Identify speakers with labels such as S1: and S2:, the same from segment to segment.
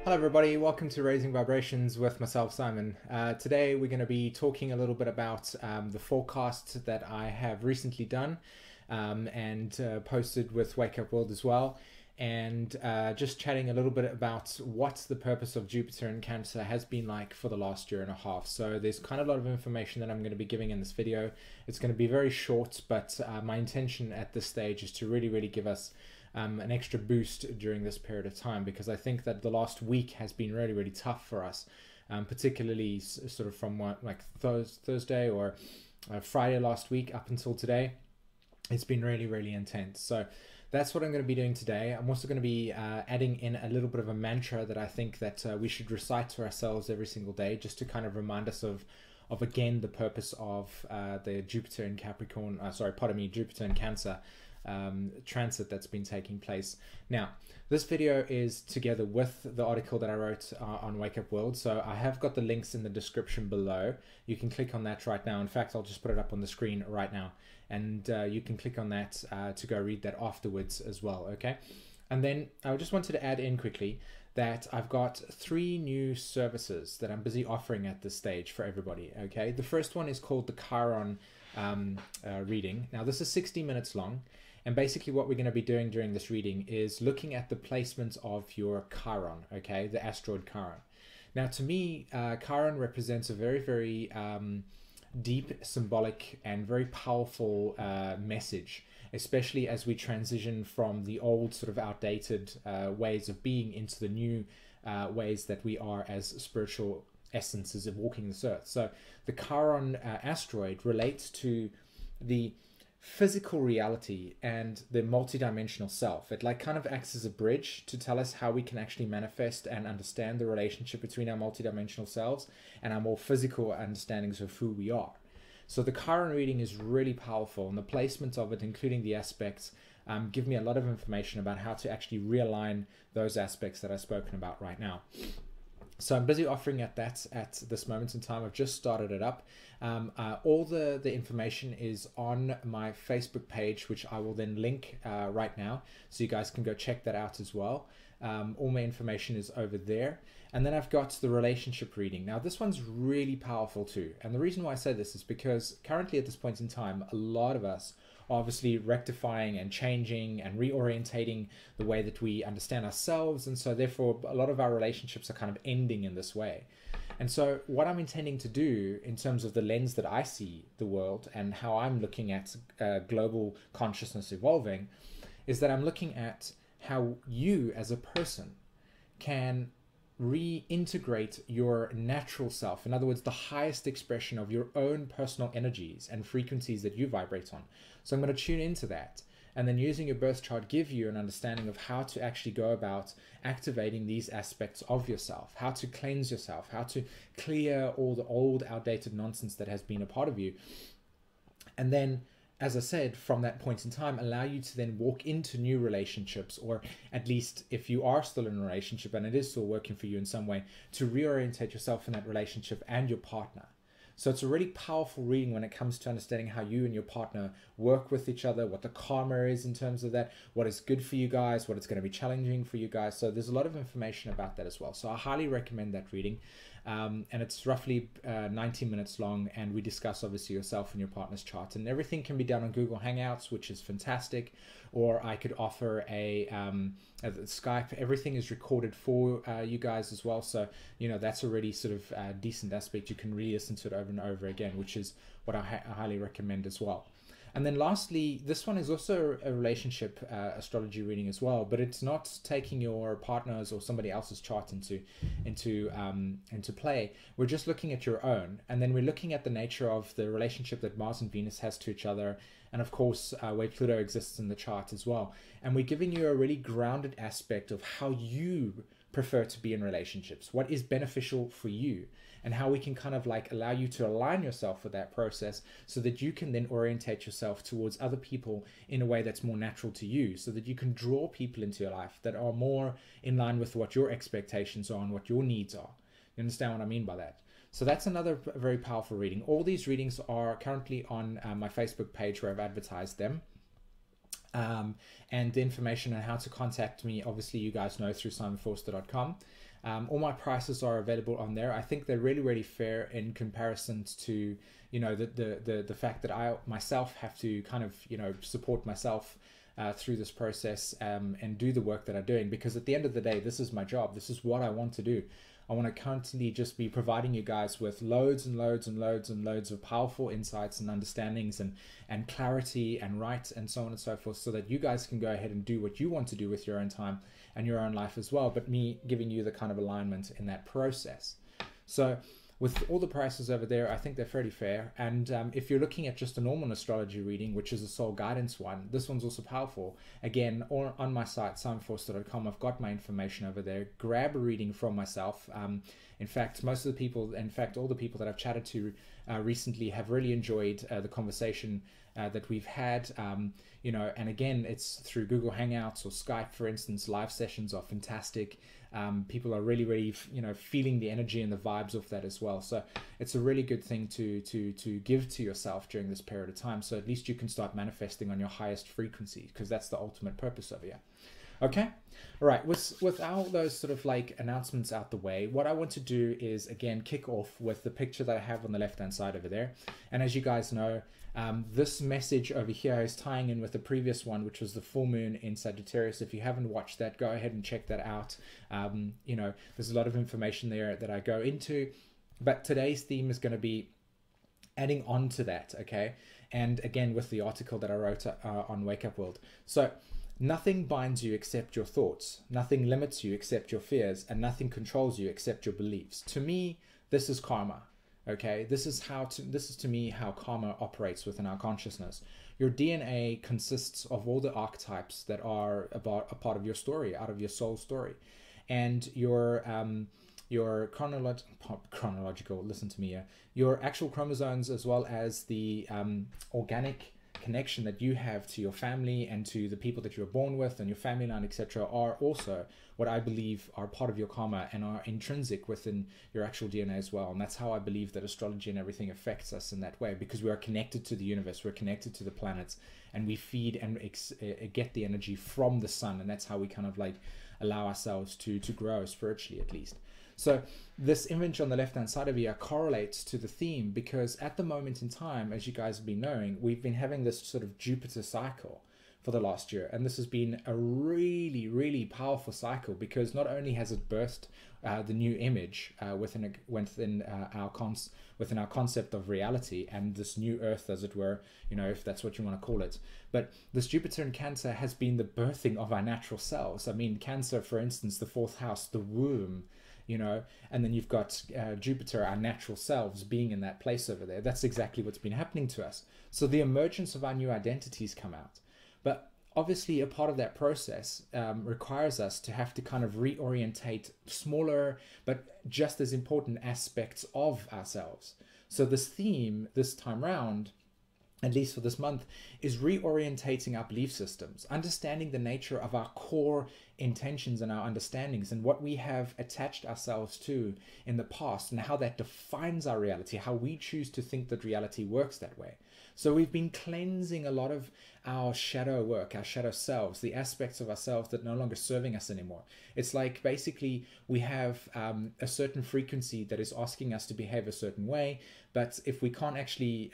S1: Hello everybody, welcome to Raising Vibrations with myself, Simon. Today we're going to be talking a little bit about the forecast that I have recently done and posted with Wake Up World as well, and just chatting a little bit about what the purpose of Jupiter in Cancer has been like for the last year and a half. So there's kind of a lot of information that I'm going to be giving in this video. It's going to be very short, but my intention at this stage is to really give us an extra boost during this period of time, because I think that the last week has been really tough for us, particularly sort of from like Thursday or Friday last week up until today. It's been really intense. So that's what I'm going to be doing today. I'm also going to be adding in a little bit of a mantra that I think that we should recite to ourselves every single day, just to kind of remind us of again the purpose of the Jupiter in Capricorn, Jupiter in Cancer transit that's been taking place. Now, this video is together with the article that I wrote on Wake Up World, so I have got the links in the description below. You can click on that right now. In fact, I'll just put it up on the screen right now, and you can click on that to go read that afterwards as well, okay? And then I just wanted to add in quickly that I've got 3 new services that I'm busy offering at this stage for everybody, okay? The first one is called the Chiron reading. Now, this is 60 minutes long. And basically what we're going to be doing during this reading is looking at the placements of your Chiron, okay, the asteroid Chiron. Now, to me, Chiron represents a very deep, symbolic, and very powerful message, especially as we transition from the old sort of outdated ways of being into the new ways that we are as spiritual essences of walking this earth. So the Chiron asteroid relates to the physical reality and the multidimensional self. It like kind of acts as a bridge to tell us how we can actually manifest and understand the relationship between our multidimensional selves and our more physical understandings of who we are. So the Chiron reading is really powerful, and the placement of it, including the aspects, give me a lot of information about how to actually realign those aspects that I've spoken about right now. So I'm busy offering at this moment in time. I've just started it up. All the information is on my Facebook page, which I will then link right now, so you guys can go check that out as well. All my information is over there. And then I've got the relationship reading. Now, this one's really powerful too. And the reason why I say this is because currently at this point in time, a lot of us are obviously rectifying and changing and reorientating the way that we understand ourselves. And so therefore, a lot of our relationships are kind of ending in this way. And so what I'm intending to do in terms of the lens that I see the world and how I'm looking at global consciousness evolving is that I'm looking at how you as a person can reintegrate your natural self. In other words, the highest expression of your own personal energies and frequencies that you vibrate on. So I'm going to tune into that, and then using your birth chart, give you an understanding of how to actually go about activating these aspects of yourself, how to cleanse yourself, how to clear all the old outdated nonsense that has been a part of you. And then, as I said, from that point in time, allow you to then walk into new relationships, or at least if you are still in a relationship and it is still working for you in some way, to reorientate yourself in that relationship and your partner. So it's a really powerful reading when it comes to understanding how you and your partner work with each other, what the karma is in terms of that, what is good for you guys, what it's going to be challenging for you guys. So there's a lot of information about that as well. So I highly recommend that reading. And it's roughly 90 minutes long, and we discuss obviously yourself and your partner's chart, and everything can be done on Google Hangouts, which is fantastic, or I could offer a Skype. Everything is recorded for you guys as well, so you know that's a really sort of decent aspect. You can re-listen to it over and over again, which is what I highly recommend as well. And then lastly, this one is also a relationship astrology reading as well, but it's not taking your partner's or somebody else's chart into play. We're just looking at your own, and then we're looking at the nature of the relationship that Mars and Venus has to each other, and of course where Pluto exists in the chart as well. And we're giving you a really grounded aspect of how you prefer to be in relationships, what is beneficial for you, and how we can kind of like allow you to align yourself with that process so that you can then orientate yourself towards other people in a way that's more natural to you, so that you can draw people into your life that are more in line with what your expectations are and what your needs are. You understand what I mean by that? So that's another very powerful reading. All these readings are currently on my Facebook page where I've advertised them. And the information on how to contact me, obviously you guys know through simonforster.com. All my prices are available on there. I think they're really, really fair in comparison to, you know, the fact that I myself have to kind of, you know, support myself through this process, and do the work that I'm doing, because at the end of the day, this is my job. This is what I want to do. I want to constantly just be providing you guys with loads and loads and loads and loads of powerful insights and understandings and clarity and right and so on and so forth, so that you guys can go ahead and do what you want to do with your own time and your own life as well, but me giving you the kind of alignment in that process. So with all the prices over there, I think they're fairly fair. And if you're looking at just a normal astrology reading, which is a soul guidance one, this one's also powerful. Again, on my site, simonforster.com, I've got my information over there. Grab a reading from myself. In fact, all the people that I've chatted to recently have really enjoyed the conversation that we've had. You know, and again, it's through Google Hangouts or Skype, for instance. Live sessions are fantastic. People are really, really, you know, feeling the energy and the vibes of that as well. So it's a really good thing to give to yourself during this period of time. So at least you can start manifesting on your highest frequency, because that's the ultimate purpose of it. Okay. All right. With all those sort of like announcements out the way, what I want to do is again kick off with the picture that I have on the left hand side over there. And as you guys know, this message over here is tying in with the previous one, which was the full moon in Sagittarius. If you haven't watched that, go ahead and check that out. You know, there's a lot of information there that I go into, but today's theme is going to be adding on to that. Okay. And again, with the article that I wrote on Wake Up World. So nothing binds you except your thoughts. Nothing limits you except your fears, and nothing controls you except your beliefs. To me, this is karma. Okay, this is to me how karma operates within our consciousness. Your DNA consists of all the archetypes that are a part of your story, out of your soul story, and your chronological. Listen to me here. Your actual chromosomes, as well as the organic connection that you have to your family and to the people that you were born with and your family line, etc., are also what I believe are part of your karma and are intrinsic within your actual DNA as well. And that's how I believe that astrology and everything affects us in that way, because we are connected to the universe, we're connected to the planets, and we feed and get the energy from the sun, and that's how we kind of like allow ourselves to grow spiritually, at least. So this image on the left-hand side of here correlates to the theme, because at the moment in time, as you guys have been knowing, we've been having this sort of Jupiter cycle for the last year. And this has been a really, really powerful cycle, because not only has it birthed the new image within our concept of reality and this new earth, as it were, you know, if that's what you want to call it. But this Jupiter in Cancer has been the birthing of our natural selves. I mean, Cancer, for instance, the fourth house, the womb, you know, and then you've got Jupiter, our natural selves, being in that place over there. That's exactly what's been happening to us. So the emergence of our new identities come out. But obviously a part of that process requires us to have to kind of reorientate smaller but just as important aspects of ourselves. So this theme this time round, at least for this month, is reorientating our belief systems, understanding the nature of our core intentions and our understandings and what we have attached ourselves to in the past, and how that defines our reality, how we choose to think that reality works that way. So we've been cleansing a lot of our shadow work, our shadow selves, the aspects of ourselves that are no longer serving us anymore. It's like basically we have a certain frequency that is asking us to behave a certain way, but if we can't actually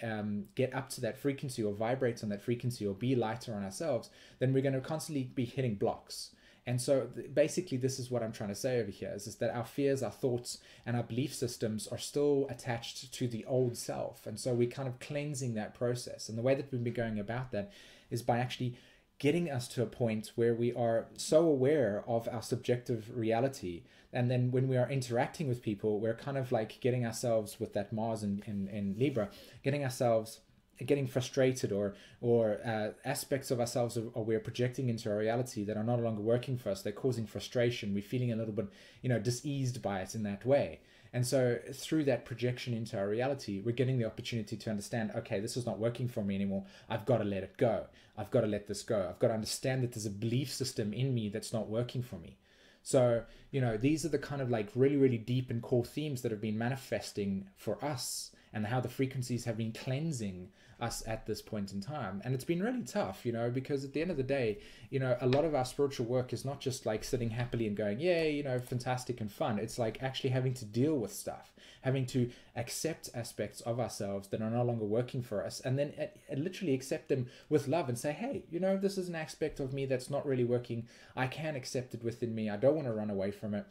S1: get up to that frequency or vibrate on that frequency or be lighter on ourselves, then we're going to constantly be hitting blocks. And so basically this is what I'm trying to say over here, is that our fears, our thoughts, and our belief systems are still attached to the old self. And so we're kind of cleansing that process. And the way that we've been going about that is by actually getting us to a point where we are so aware of our subjective reality. And then when we are interacting with people, we're kind of like getting ourselves, with that Mars in Libra, getting frustrated or aspects of ourselves or we're projecting into a reality that are no longer working for us. They're causing frustration. We're feeling a little bit, you know, diseased by it in that way. And so through that projection into our reality, we're getting the opportunity to understand, okay, this is not working for me anymore. I've got to let it go. I've got to let this go. I've got to understand that there's a belief system in me that's not working for me. So, you know, these are the kind of like really, really deep and core themes that have been manifesting for us and how the frequencies have been cleansing us at this point in time. And it's been really tough, you know, because at the end of the day, you know, a lot of our spiritual work is not just like sitting happily and going, yeah, you know, fantastic and fun. It's like actually having to deal with stuff, having to accept aspects of ourselves that are no longer working for us, and then literally accept them with love and say, hey, you know, this is an aspect of me that's not really working. I can accept it within me. I don't want to run away from it.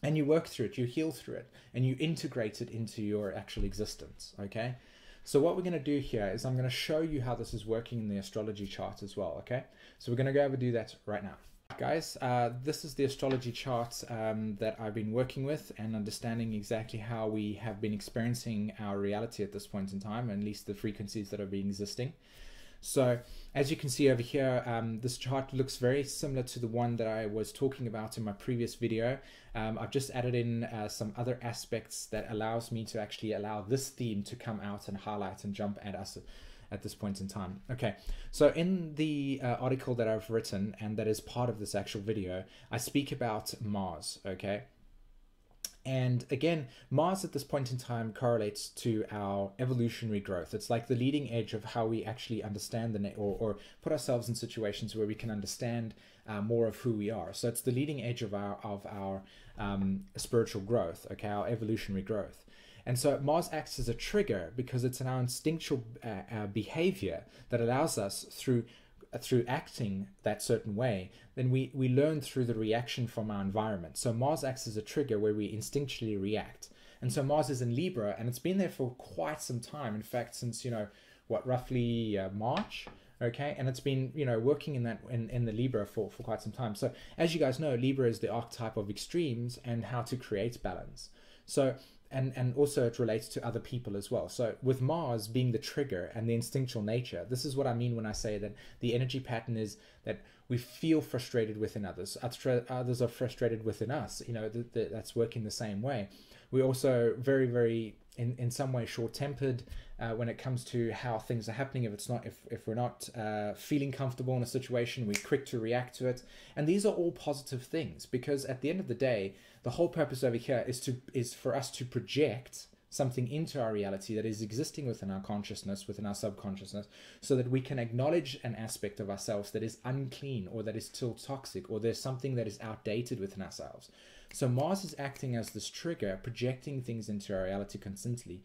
S1: And you work through it, you heal through it, and you integrate it into your actual existence, okay? So what we're going to do here is I'm going to show you how this is working in the astrology chart as well, okay? So we're going to go over and do that right now. Guys, this is the astrology chart that I've been working with and understanding exactly how we have been experiencing our reality at this point in time, at least the frequencies that are being existing. So as you can see over here, this chart looks very similar to the one that I was talking about in my previous video. I've just added in some other aspects that allows me to actually allow this theme to come out and highlight and jump at us at this point in time. Okay, so in the article that I've written, and that is part of this actual video, I speak about Mars, okay? And again, Mars at this point in time correlates to our evolutionary growth. It's like the leading edge of how we actually understand or put ourselves in situations where we can understand more of who we are. So it's the leading edge of our spiritual growth, okay, our evolutionary growth. And so Mars acts as a trigger because it's in our instinctual behavior that allows us through acting that certain way, then we learn through the reaction from our environment. So Mars acts as a trigger where we instinctually react. And so Mars is in Libra, and it's been there for quite some time. In fact, since, you know, what, roughly March, okay? And it's been, you know, working in that in the Libra for quite some time. So as you guys know, Libra is the archetype of extremes and how to create balance. So and also it relates to other people as well. So with Mars being the trigger and the instinctual nature, this is what I mean when I say that the energy pattern is that we feel frustrated within others. Others are frustrated within us. You know, that's working the same way. We're also very, very, in some way, short-tempered when it comes to how things are happening. If we're not feeling comfortable in a situation, we're quick to react to it. And these are all positive things, because at the end of the day, the whole purpose over here is for us to project something into our reality that is existing within our consciousness, within our subconsciousness, so that we can acknowledge an aspect of ourselves that is unclean, or that is still toxic, or there's something that is outdated within ourselves. So Mars is acting as this trigger, projecting things into our reality constantly.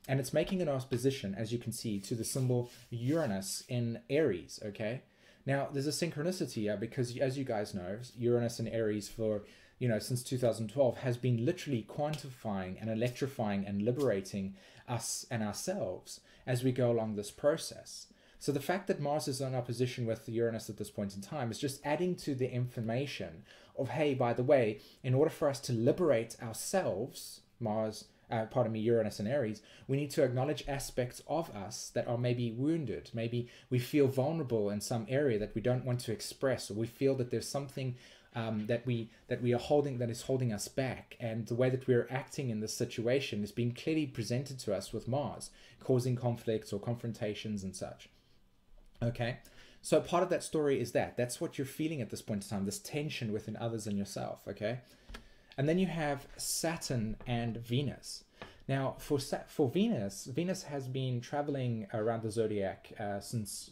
S1: And it's making an opposition, as you can see, to the symbol Uranus in Aries, okay? Now, there's a synchronicity here because, as you guys know, Uranus in Aries for, you know, since 2012 has been literally quantifying and electrifying and liberating us and ourselves as we go along this process. So the fact that Mars is in opposition with Uranus at this point in time is just adding to the information of, hey, by the way, in order for us to liberate ourselves, Uranus and Aries, we need to acknowledge aspects of us that are maybe wounded. Maybe we feel vulnerable in some area that we don't want to express, or we feel that there's something that we are holding, that is holding us back. And the way that we're acting in this situation is being clearly presented to us with Mars, causing conflicts or confrontations and such. Okay, so part of that story is that's what you're feeling at this point in time, this tension within others and yourself. Okay, and then you have Saturn and Venus. Now, for Venus has been traveling around the Zodiac since,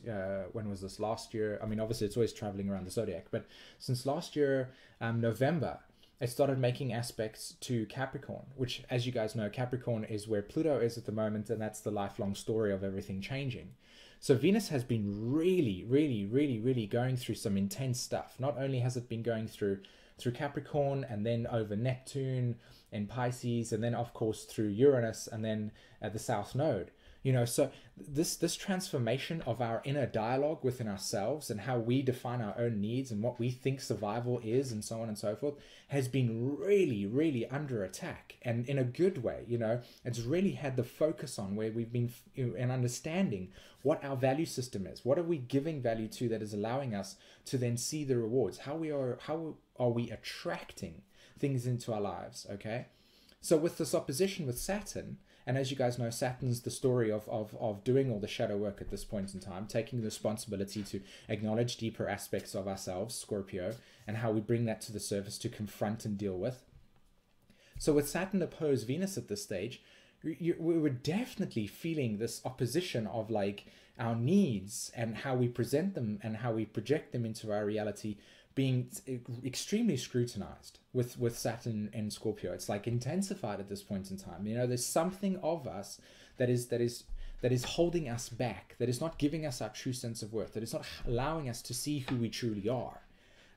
S1: when was this, last year? I mean, obviously it's always traveling around the Zodiac, but since last year, November, it started making aspects to Capricorn, which, as you guys know, Capricorn is where Pluto is at the moment, and that's the lifelong story of everything changing. So Venus has been really, really, really, really going through some intense stuff. Not only has it been going through Capricorn, and then over Neptune and Pisces, and then of course through Uranus, and then the South Node. You know, so this transformation of our inner dialogue within ourselves and how we define our own needs and what we think survival is and so on and so forth has been really, really under attack, and in a good way. You know, it's really had the focus on where we've been in understanding what our value system is. What are we giving value to that is allowing us to then see the rewards? How are we attracting things into our lives? Okay, so with this opposition with Saturn, and as you guys know, Saturn's the story of doing all the shadow work at this point in time, taking the responsibility to acknowledge deeper aspects of ourselves, Scorpio, and how we bring that to the surface to confront and deal with. So with Saturn opposed Venus at this stage, we were definitely feeling this opposition of like our needs and how we present them and how we project them into our reality being extremely scrutinized with Saturn and Scorpio. It's like intensified at this point in time. You know, there's something of us that is holding us back, that is not giving us our true sense of worth, that is not allowing us to see who we truly are.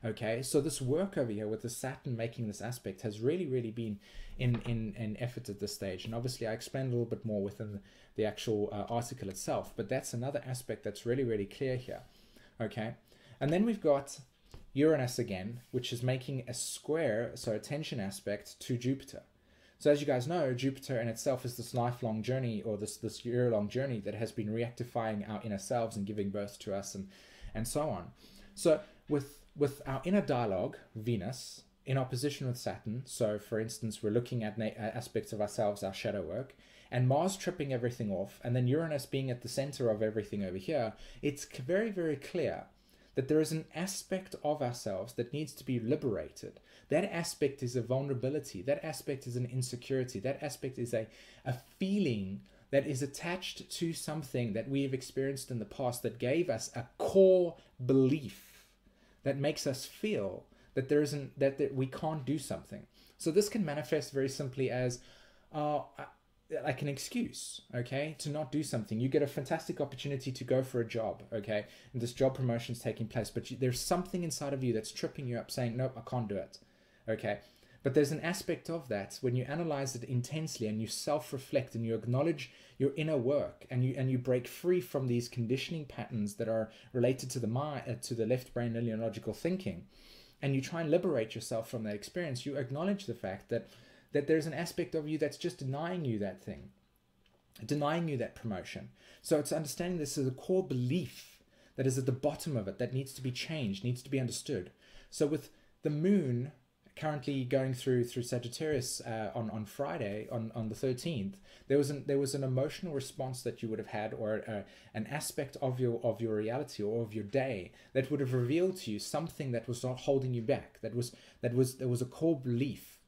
S1: Okay, so this work over here with the Saturn making this aspect has really been in effort at this stage. And obviously I explained a little bit more within the actual article itself, but that's another aspect that's really clear here. Okay, and then we've got Uranus again, which is making a square, so a tension aspect to Jupiter. So as you guys know, Jupiter in itself is this lifelong journey, or this year-long journey that has been rectifying our inner selves and giving birth to us and so on. So with our inner dialogue, Venus, in opposition with Saturn, so for instance, we're looking at aspects of ourselves, our shadow work, and Mars tripping everything off, and then Uranus being at the center of everything over here, it's very clear that there is an aspect of ourselves that needs to be liberated. That aspect is a vulnerability. That aspect is an insecurity. That aspect is a feeling that is attached to something that we have experienced in the past that gave us a core belief that makes us feel that there isn't, that we can't do something. So this can manifest very simply as like an excuse, okay, to not do something. You get a fantastic opportunity to go for a job, okay, and this job promotion is taking place, but there's something inside of you that's tripping you up saying, nope, I can't do it, okay. But there's an aspect of that when you analyze it intensely and you self-reflect and you acknowledge your inner work and you break free from these conditioning patterns that are related to the mind, to the left brain lineological thinking, and you try and liberate yourself from that experience. You acknowledge the fact that there's an aspect of you that's just denying you that thing, denying you that promotion. So it's understanding this as a core belief that is at the bottom of it that needs to be changed, needs to be understood. So with the moon currently going through Sagittarius on Friday, on the 13th, there was an emotional response that you would have had, or an aspect of your reality or of your day that would have revealed to you something that was not holding you back, that was a core belief.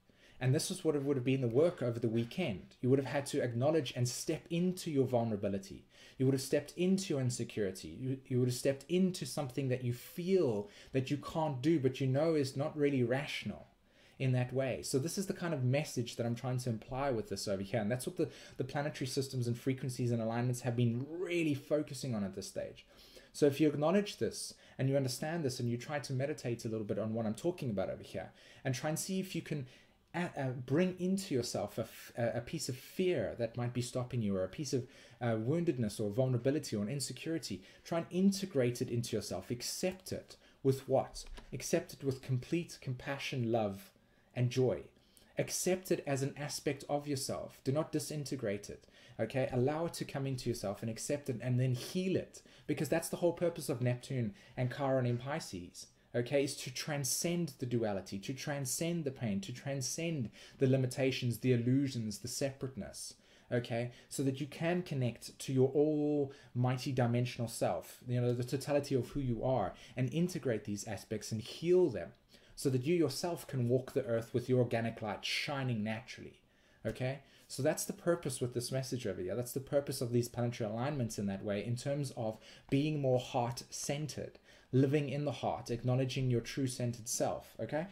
S1: And this is what it would have been the work over the weekend. You would have had to acknowledge and step into your vulnerability. You would have stepped into your insecurity. You would have stepped into something that you feel that you can't do, but you know is not really rational in that way. So this is the kind of message that I'm trying to imply with this over here. And that's what the planetary systems and frequencies and alignments have been really focusing on at this stage. So if you acknowledge this and you understand this and you try to meditate a little bit on what I'm talking about over here and try and see if you can bring into yourself a piece of fear that might be stopping you, or a piece of woundedness or vulnerability or an insecurity, try and integrate it into yourself. Accept it with what? Accept it with complete compassion, love, and joy. Accept it as an aspect of yourself. Do not disintegrate it. Okay, allow it to come into yourself and accept it, and then heal it, because that's the whole purpose of Neptune and Chiron in Pisces. Okay, is to transcend the duality, to transcend the pain, to transcend the limitations, the illusions, the separateness. Okay, so that you can connect to your almighty dimensional self, you know, the totality of who you are, and integrate these aspects and heal them, so that you yourself can walk the earth with your organic light shining naturally. Okay, so that's the purpose with this message over here. That's the purpose of these planetary alignments in that way, in terms of being more heart-centered, living in the heart, acknowledging your true centered self. Okay.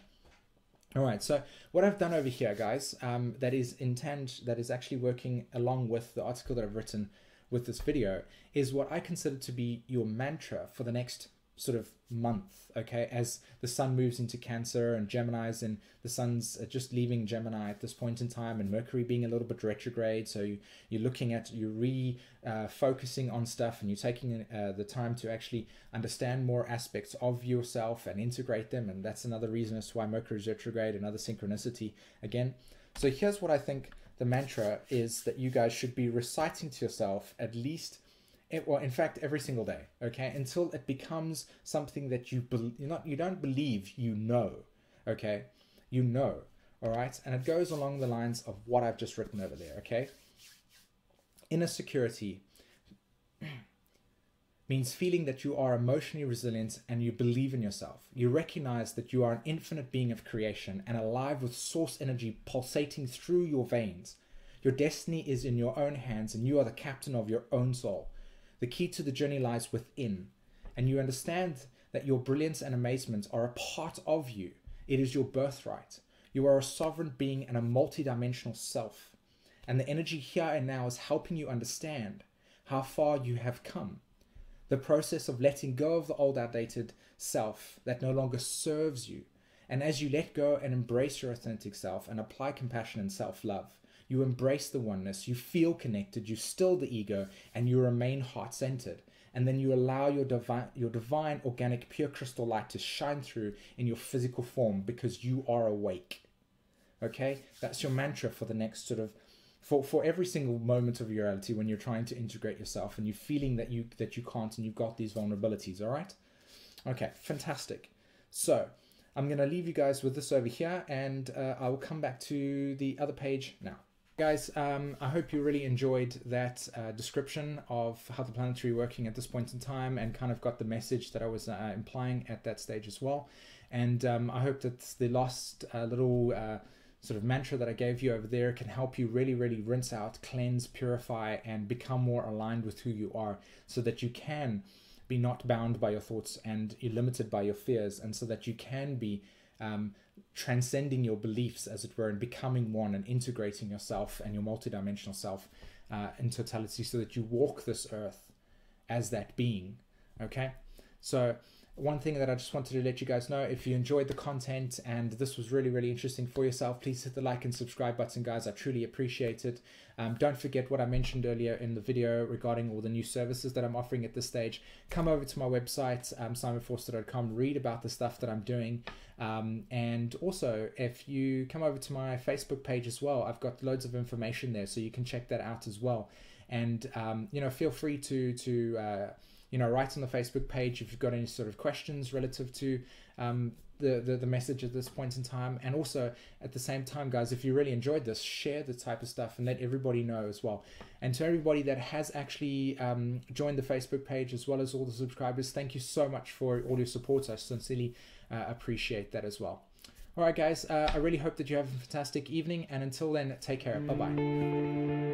S1: All right. So what I've done over here, guys, that is actually working along with the article that I've written with this video, is what I consider to be your mantra for the next sort of month. Okay, as the sun moves into Cancer and Gemini's, and the sun's just leaving Gemini at this point in time, and Mercury being a little bit retrograde, so you're looking at, you're focusing on stuff, and you're taking the time to actually understand more aspects of yourself and integrate them. And that's another reason as to why Mercury is retrograde, another synchronicity again. So here's what I think the mantra is that you guys should be reciting to yourself at least, well, in fact, every single day, okay, until it becomes something that you don't believe, you know, okay, you know, all right, and it goes along the lines of what I've just written over there, okay. Inner security means feeling that you are emotionally resilient and you believe in yourself. You recognize that you are an infinite being of creation and alive with source energy pulsating through your veins. Your destiny is in your own hands, and you are the captain of your own soul. The key to the journey lies within, and you understand that your brilliance and amazement are a part of you. It is your birthright. You are a sovereign being and a multidimensional self. And the energy here and now is helping you understand how far you have come. The process of letting go of the old outdated self that no longer serves you. And as you let go and embrace your authentic self and apply compassion and self-love, you embrace the oneness, you feel connected, you still the ego, and you remain heart-centered. And then you allow your divine, organic, pure crystal light to shine through in your physical form because you are awake. Okay? That's your mantra for the next sort of, for every single moment of your reality when you're trying to integrate yourself and you're feeling that you can't and you've got these vulnerabilities, all right? Okay, fantastic. So I'm going to leave you guys with this over here, and I will come back to the other page now. Guys, I hope you really enjoyed that description of how the planetary working at this point in time, and kind of got the message that I was implying at that stage as well. And I hope that the last little sort of mantra that I gave you over there can help you really, really rinse out, cleanse, purify, and become more aligned with who you are, so that you can be not bound by your thoughts and you're limited by your fears, and so that you can be transcending your beliefs, as it were, and becoming one and integrating yourself and your multidimensional self in totality, so that you walk this earth as that being. Okay, so one thing that I just wanted to let you guys know, if you enjoyed the content and this was really, really interesting for yourself, please hit the like and subscribe button, guys. I truly appreciate it. Don't forget what I mentioned earlier in the video regarding all the new services that I'm offering at this stage. Come over to my website, simonforster.com, read about the stuff that I'm doing. And also, if you come over to my Facebook page as well, I've got loads of information there, so you can check that out as well. And, you know, feel free to you know, write on the Facebook page if you've got any sort of questions relative to the message at this point in time. And also, at the same time, guys, if you really enjoyed this, share the type of stuff and let everybody know as well. And to everybody that has actually joined the Facebook page, as well as all the subscribers, thank you so much for all your support. I sincerely appreciate that as well. All right, guys, I really hope that you have a fantastic evening. And until then, take care. Bye-bye.